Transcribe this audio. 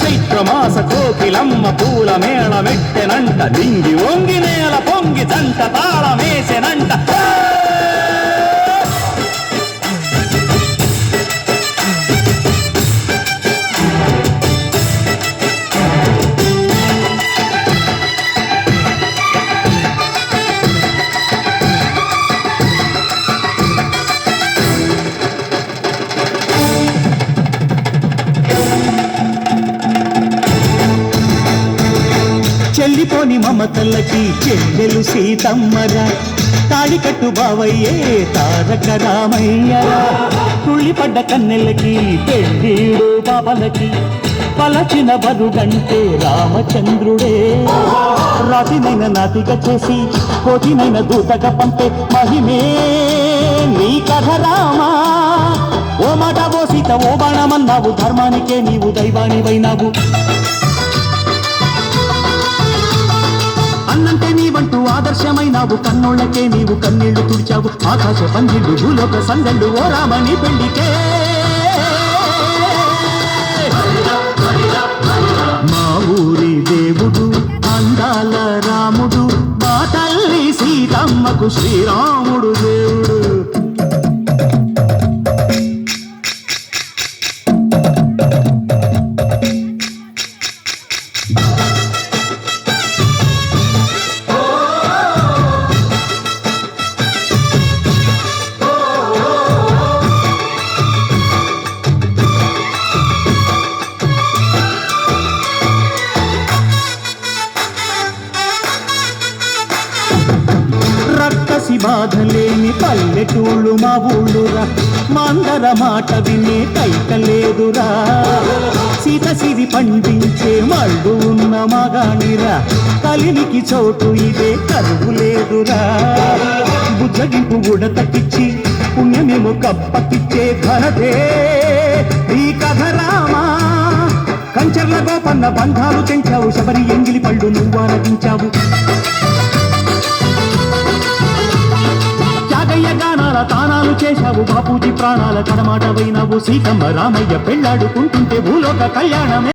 చైత్రమాస కోకిలమ్మ పూల మేళ మెట్టెనంట దింగి వంగి నేల పొంగి జంట తాళమేసెనంట చెల్లిపోని మమతలకి చెల్లెలు సీతమ్మరా తాడికట్టు బావయ్యే తారక రామయ్యరా తుళ్ళిపడ్డ కన్నెలకి పెళ్ళీడు బాబలకి పలచిన బరుడంటే రామచంద్రుడే రాతినైన నాతిగా చేసి కోటినైన దూతగా పంపే మహిమే నీ కథ రామా ఓ మాట ఓ సీత ఓ బాణమన్నావు ధర్మానికే నీవు దైవానివైనావు అన్నంటే నీవంటూ ఆదర్శమైనావు కన్నోళ్ళకే నీవు కన్నీళ్లు తుడిచావు ఆకాశ పందిళ్ళు భూలోక సందళ్ళు ఓ రామని పెళ్లికే మా ఊరి దేవుడు అందాల రాముడు మా తల్లి సీతమ్మకు శ్రీరాముడు దేవుడు బాధలేని పల్లెటూళ్ళు మా ఊళ్ళురా మందర మాట వినే కైకలేదురా సీత సిరి పండించే మళ్ళు ఉన్న మగాణిరా కలినికి చోటు ఇదే కరువు లేదురా బుజ్జగింపు ఉడతకిచ్చి పుణ్యమేమో కప్పకిచ్చే ఘనతే ఈ కథ రామా కంచర్ల గోపన్న బంధాలు తెంచావు శబరి ఎంగిలి పళ్ళు నువ్వు ఆరగించావు గానాల తానాలు చేశావు బాపూజీ ప్రాణాల కడమాట వైనావు సీతమ్మ రామయ్య పెళ్ళాడుకుంటుంటే భూలోక కళ్యాణమే